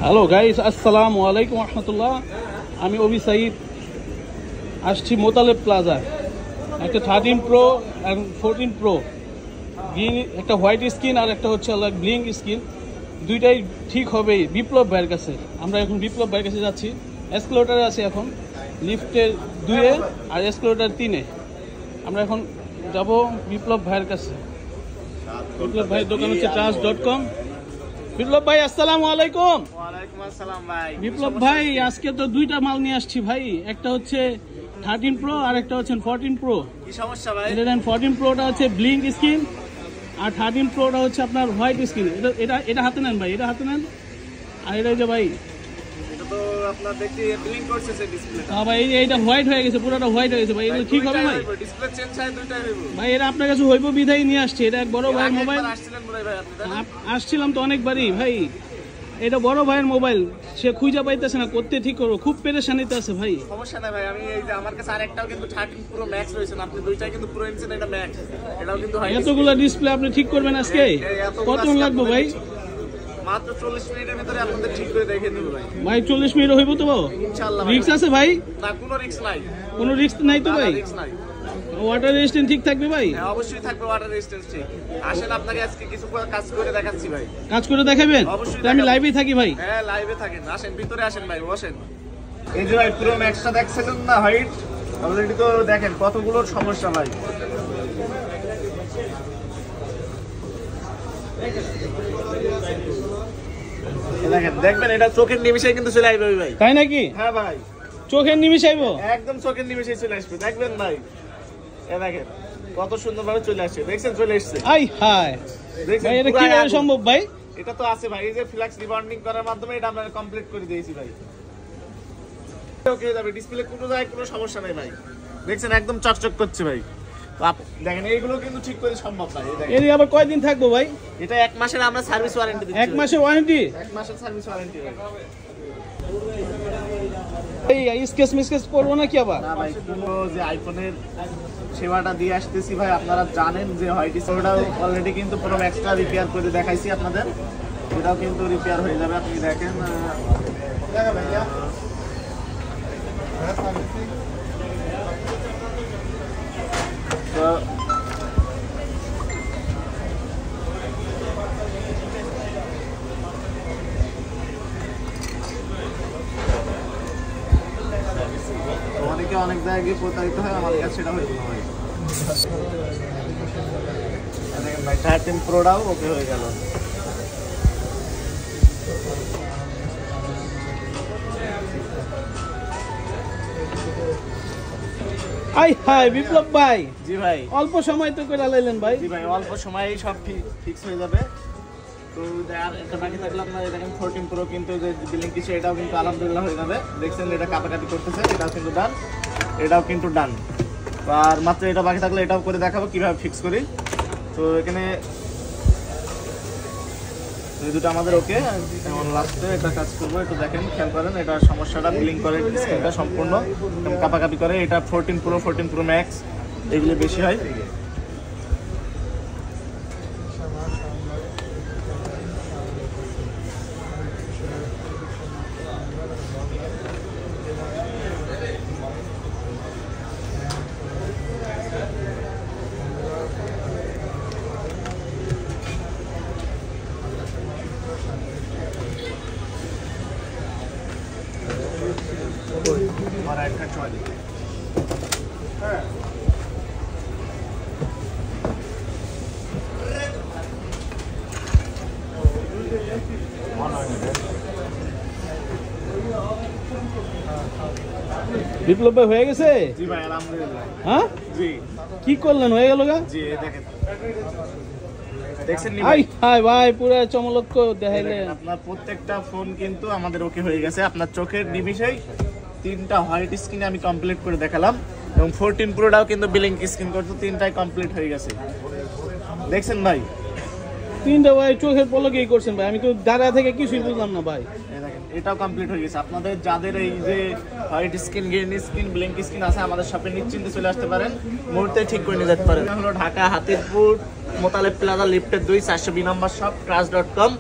Hello guys, আসসালামু আলাইকুম রহমতুল্লাহ। আমি অভি সাইদ আসছি মোতালেব প্লাজা। একটা 13 প্রো অ্যান্ড 14 প্রো গ্রিন, একটা হোয়াইট স্কিন আর একটা হচ্ছে ব্লিঙ্ক স্কিন, দুইটাই ঠিক হবে বিপ্লব ভাইয়ের কাছে। আমরা এখন বিপ্লব ভাইয়ের কাছে যাচ্ছি। এসকেলেটরে আছি এখন, লিফটের 2-এ আর এসকেলেটর 3-এ। আমরা এখন যাব বিপ্লব ভাইয়ের কাছে। বিপ্লব ভাইয়ের দোকান হচ্ছে ট্রান্স.com। বিপ্লব ভাই, আসসালামু আলাইকুম। ওয়ালাইকুম আসসালাম ভাই। বিপ্লব ভাই, আজকে তো দুইটা মাল নিয়ে আসছি ভাই। একটা হচ্ছে 13 প্রো আর একটা হচ্ছে 14 প্রো। কি সমস্যা ভাই? 14 প্রোটা হচ্ছে ব্লিঙ্ক স্ক্রিন আর 13 প্রোটা হচ্ছে আপনার হোয়াইট স্ক্রিন। এটা হাতে নেন ভাই, এটা হাতে নেন। আর এটা যে ভাই, এটা তো আপনার দেখি ব্লিঙ্ক করছে ডিসপ্লেটা। হ্যাঁ ভাই, এইটা হোয়াইট হয়ে গেছে, পুরোটা হোয়াইট হয়ে গেছে ভাই। এগুলো ঠিক হবে ভাই? ডিসপ্লে চেঞ্জ হয় দুইটাই হইব ভাই। এটা আপনার কাছে হইব বিধাই নিয়ে আসছে। এটা এক বড় ভাইয়ের মোবাইল। আসছিলেন মনে হয় ভাই আপনি? আসছিলাম তো অনেকবারই ভাই। এটা বড় ভাইয়ের মোবাইল, সে খুঁজে পাইতেছে না, করতে ঠিক করবো, খুব পেরেশানিতে আছে ভাই। সমস্যা নাই ভাই, আমি এই যে আমার কাছে আরেকটাও কিন্তু 13 প্রো ম্যাক্স রয়েছে, আপনি দুইটাই কিন্তু প্রো এনেছেন, এটা ম্যাক্স, এটাও কিন্তু হাই। এতগুলো ডিসপ্লে আপনি ঠিক করবেন আজকে? কতক্ষণ লাগবে ভাই? মাত্র 40 মিনিটের ভিতরে আপনাদের ঠিক করে দেখে দেব ভাই। ভাই 40 মিনিট হইব তো? ইনশাআল্লাহ। রিস্ক আছে ভাই? না, কোনো রিস্ক নাই। কোনো রিস্ক নাই তো ভাই? রিস্ক নাই। ওয়াটার রেজিস্ট্যান্ট ঠিক থাকবে ভাই? হ্যাঁ, অবশ্যই থাকবে ওয়াটার রেজিস্ট্যান্স ঠিক। আসেন আপনাকে আজকে কিছু কাজ করে দেখাচ্ছি ভাই। কাজ করে দেখাবেন? অবশ্যই। আমি লাইভেই থাকি ভাই। হ্যাঁ, লাইভে থাকেন। আসেন ভিতরে, আসেন ভাই, বসেন। এই যে ভাই পুরো ম্যাক্সটা দেখছেন না হোয়াইট, অলরেডি তো দেখেন কতগুলো সমস্যা ভাই। দেখেন, দেখবেন এটা চোখের নিমিষে কিন্তু চলে আসবে ভাই। তাই নাকি? হ্যাঁ ভাই, চোখের নিমিষে আইব? একদম চোখের নিমিষে চলে আসবে, দেখবেন ভাই। এ দেখেন কত সুন্দর ভাবে চলে আসছে, দেখছেন? চলে আসছে। আই হাই দেখছেন? ভাই, এটা কিভাবে সম্ভব ভাই? এটা তো আছে ভাই, এই যে ফ্ল্যাক্স রিবন্ডিং করার মাধ্যমে এটা আমরা কমপ্লিট করে দিয়েছি ভাই। ওকে হয়ে যাবে, ডিসপ্লে কোনো জায়গায় কোনো সমস্যা নেই ভাই। দেখছেন একদম চকচক করছে ভাই। তো দেখেন এইগুলো কিন্তু ঠিক করে সম্ভব ভাই। এর আবার কয়দিন থাকবো ভাই? এটা 1 মাসের আমরা সার্ভিস ওয়ারেন্টি দিচ্ছি। 1 মাসের ওয়ারেন্টি? 1 মাসের সার্ভিস ওয়ারেন্টি ভাই। এই স্কেচ মিসকেচ করবো নাকি আবার? না ভাই, পুরো যে আইফোনের সেবাটা দিয়ে আসতেছি ভাই। আপনারা জানেন যে হোয়াইট স্ক্রিনটাও অলরেডি কিন্তু পুরো এক্সট্রা রিপেয়ার করে দেখাইছি আপনাদের, এটাও কিন্তু রিপেয়ার হয়ে যাবে। আপনি দেখেন তো অনেকে অনেক জায়গায় প্রতারিত হয়, আমাদের কাছে সেটা হয়ে ভাই। দেখেন ভাই 13 প্রোটাও ওকে হয়ে গেল। আই হাই বিপ্লব ভাই। জি ভাই, অল্প সময় তো করে লাইলেন ভাই। জি ভাই, অল্প সময়েই সব ফিক্স হয়ে যাবে। তো আর একটা বাকি থাকলে আপনার দেখেন 14 প্রো কিন্তু যে বিলিং কিছু, এটাও কিন্তু আলহামদুলিল্লাহ হয়ে যাবে। দেখছেন এটা কাটাকাটি করতেছে, এটাও কিন্তু ডান, এটাও কিন্তু ডান। তো আর মাত্র এটা বাকি থাকলে এটাও করে দেখাবো কিভাবে ফিক্স করি। তো এখানে এই দুটো আমাদের ওকে। এখন লাস্টে এটা কাজ করবো, একটু দেখেন, খেয়াল করেন। এটা সমস্যাটা বিলিং করে স্ক্রিনটা সম্পূর্ণ কাপাকাপি করে। এটা 14 প্রো ম্যাক্স এগুলো বেশি হয়। একটা চলে হ্যাঁ, বিপ্লব ভাই হয়ে গেছে? জি ভাই, আলহামদুলিল্লাহ। হ্যাঁ জি, কি করলেন, হয়ে গেল গা? জি দেখেন, দেখছেন নি আই ভাই? হাই ভাই, পুরো চমলক্ষ দেখাইলেন। আপনার প্রত্যেকটা ফোন কিন্তু আমাদের ওকে হয়ে গেছে। আপনার চোখের নিমিষেই 3টা হোয়াইট স্ক্রিনে আমি কমপ্লিট করে দেখালাম, এবং 14 প্রোটাও কিন্তু ব্লিঙ্ক স্ক্রিন করতে 3টাই কমপ্লিট হয়ে গেছে। দেখছেন ভাই? 3টা ভাই চোখের পলকেই করছেন ভাই, আমি তো দাঁড়া থেকে কিছুই বুঝলাম না ভাই। দেখেন এটাও কমপ্লিট হয়ে গেছে। আপনাদের যাদের এই যে white screen, green screen, blink screen আছে, আমাদের শপে নিশ্চিন্তে চলে আসতে পারেন, মুহূর্তে ঠিক করে নিয়ে যেতে পারেন। হলো ঢাকা হাতিরপুর মোতালেব প্লাজা লিফটের 2 402 নম্বর শপ ট্রান্স.com।